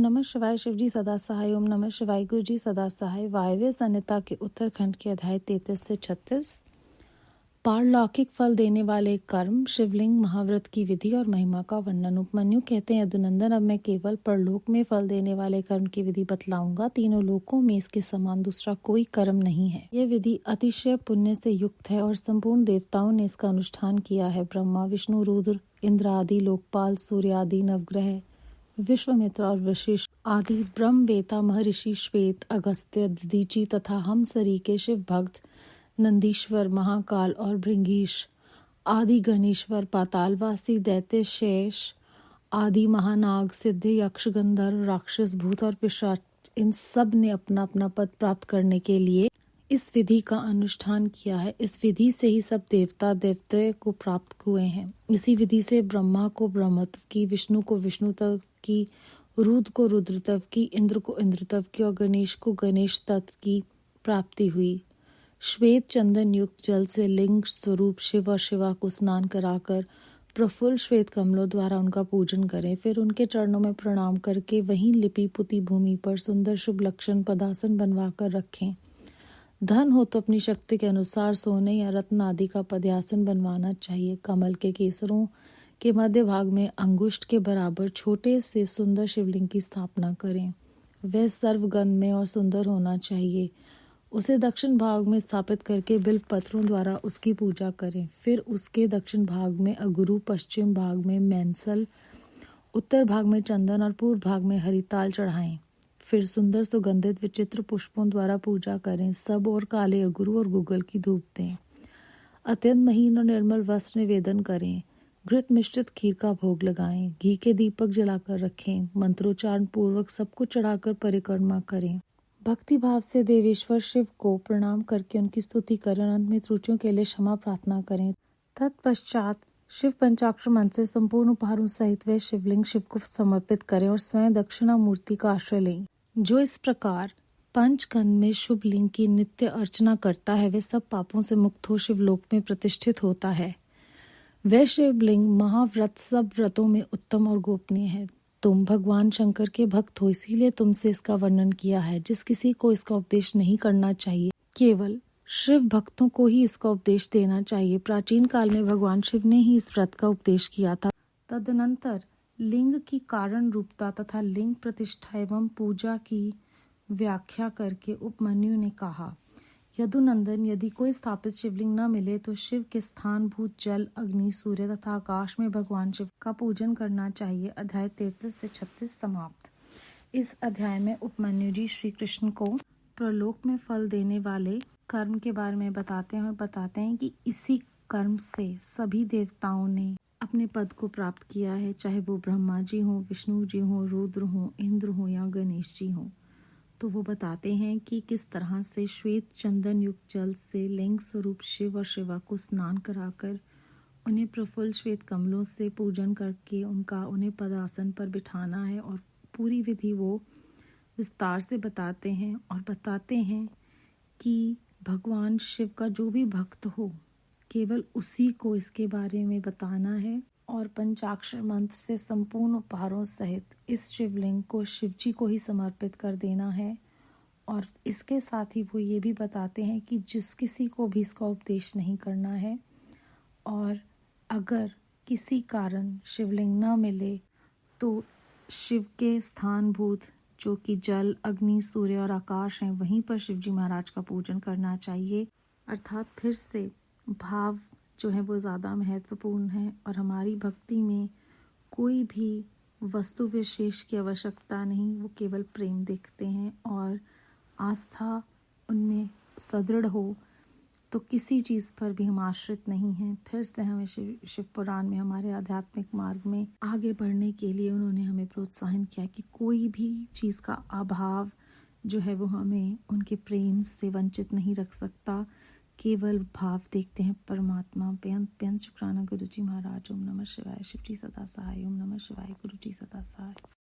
नमः शिवाय। शिवजी सदा सहाय। ओम नमः शिवाय। गुरु जी सदा सहाय। वायव्य संहिता के उत्तरखंड के अध्याय 33 से 36। पारलौकिक फल देने वाले कर्म, शिवलिंग, महाव्रत की विधि और महिमा का वर्णन। उपमन्यु कहते हैं, यदुनंदन, अब मैं केवल परलोक में फल देने वाले कर्म की विधि बतलाऊंगा। तीनों लोकों में इसके समान दूसरा कोई कर्म नहीं है। यह विधि अतिशय पुण्य से युक्त है और संपूर्ण देवताओं ने इसका अनुष्ठान किया है। ब्रह्मा, विष्णु, रुद्र, इंद्र आदि लोकपाल, सूर्य आदि नवग्रह, विश्वामित्र और वशिष्ठ आदि ब्रह्मवेता महर्षि, श्वेत, अगस्त्य, दधीचि तथा हम सरी के शिव भक्त, नंदीश्वर, महाकाल और भृंगीश आदि गणेश्वर, पातालवासी दैत्य, शेष आदि महानाग, सिद्ध, यक्ष, गंधर्व, राक्षस, भूत और पिशाच, इन सब ने अपना अपना पद प्राप्त करने के लिए इस विधि का अनुष्ठान किया है। इस विधि से ही सब देवता दैत्य को प्राप्त हुए हैं। इसी विधि से ब्रह्मा को ब्रह्मत्व की, विष्णु को विष्णुत्व की, रुद्र को रुद्रत्व की, इंद्र को इंद्रत्व की और गणेश को गणेश तत्व की प्राप्ति हुई। श्वेत चंदन युक्त जल से लिंग स्वरूप शिव और शिवा को स्नान कराकर प्रफुल्ल श्वेत कमलों द्वारा उनका पूजन करें। फिर उनके चरणों में प्रणाम करके वहीं लिपि पुती भूमि पर सुंदर शुभ लक्षण पदासन बनवाकर रखें। धन हो तो अपनी शक्ति के अनुसार सोने या रत्न आदि का पद्यासन बनवाना चाहिए। कमल के केसरों के मध्य भाग में अंगुष्ठ के बराबर छोटे से सुंदर शिवलिंग की स्थापना करें। वह सर्वगंध में और सुंदर होना चाहिए। उसे दक्षिण भाग में स्थापित करके बिल्व पत्रों द्वारा उसकी पूजा करें। फिर उसके दक्षिण भाग में अगुरु, पश्चिम भाग में मैनसल, उत्तर भाग में चंदन और पूर्व भाग में हरिताल चढ़ाएं। फिर सुंदर सुगंधित विचित्र पुष्पों द्वारा पूजा करें। सब और काले अगुरु और गुगल की धूप दें। अत्यंत महीन और निर्मल वस्त्र निवेदन करें। घृत मिश्रित खीर का भोग लगाएं। घी के दीपक जलाकर रखें। मंत्रोच्चारण पूर्वक सबको चढ़ाकर परिक्रमा करें। भक्ति भाव से देवेश्वर शिव को प्रणाम करके उनकी स्तुति करें। अंत में त्रुटियों के लिए क्षमा प्रार्थना करें। तत्पश्चात शिव पंचाक्षर मंत्र से संपूर्ण उपहारों सहित वह शिवलिंग शिव को समर्पित करें और स्वयं दक्षिणा मूर्ति का आश्रय लें। जो इस प्रकार पंचगंध में शुभ लिंग की नित्य अर्चना करता है, वह सब पापों से मुक्त हो शिवलोक में प्रतिष्ठित होता है। वह शिवलिंग महाव्रत सब व्रतों में उत्तम और गोपनीय है। तुम भगवान शंकर के भक्त हो, इसीलिए तुमसे इसका वर्णन किया है। जिस किसी को इसका उपदेश नहीं करना चाहिए, केवल शिव भक्तों को ही इसका उपदेश देना चाहिए। प्राचीन काल में भगवान शिव ने ही इस व्रत का उपदेश किया था। तदनंतर लिंग की कारण रूपता तथा लिंग प्रतिष्ठा एवं पूजा की व्याख्या करके उपमन्यु ने कहा, यदुनंदन, यदि कोई स्थापित शिवलिंग न मिले तो शिव के स्थान भूत जल, अग्नि, सूर्य तथा आकाश में भगवान शिव का पूजन करना चाहिए। अध्याय 33 से 36 समाप्त। इस अध्याय में उपमन्यु जी श्री कृष्ण को प्रलोक में फल देने वाले कर्म के बारे में बताते हैं और बताते हैं कि इसी कर्म से सभी देवताओं ने अपने पद को प्राप्त किया है, चाहे वो ब्रह्मा जी हो, विष्णु जी हो, रुद्र हो, इंद्र हो या गणेश जी हो। तो वो बताते हैं कि किस तरह से श्वेत चंदन युक्त जल से लिंग स्वरूप शिव और शिवा को स्नान कराकर उन्हें प्रफुल्ल श्वेत कमलों से पूजन करके उन्हें पदासन पर बिठाना है। और पूरी विधि वो विस्तार से बताते हैं और बताते हैं कि भगवान शिव का जो भी भक्त हो, केवल उसी को इसके बारे में बताना है और पंचाक्षर मंत्र से संपूर्ण उपहारों सहित इस शिवलिंग को शिवजी को ही समर्पित कर देना है। और इसके साथ ही वो ये भी बताते हैं कि जिस किसी को भी इसका उपदेश नहीं करना है और अगर किसी कारण शिवलिंग न मिले तो शिव के स्थान भूत जो कि जल, अग्नि, सूर्य और आकाश हैं, वहीं पर शिवजी महाराज का पूजन करना चाहिए। अर्थात फिर से भाव जो है वो ज़्यादा महत्वपूर्ण है और हमारी भक्ति में कोई भी वस्तु विशेष की आवश्यकता नहीं, वो केवल प्रेम देखते हैं और आस्था उनमें सदृढ़ हो तो किसी चीज़ पर भी हम आश्रित नहीं हैं। फिर से हमें शिव पुराण में हमारे आध्यात्मिक मार्ग में आगे बढ़ने के लिए उन्होंने हमें प्रोत्साहन किया कि कोई भी चीज़ का अभाव जो है वो हमें उनके प्रेम से वंचित नहीं रख सकता। केवल भाव देखते हैं परमात्मा। बेअंत शुक्राना गुरु जी महाराज। ओम नमः शिवाय। शिव जी सदा सहाय। ओम नमः शिवाय। गुरु जी सदा सहाय।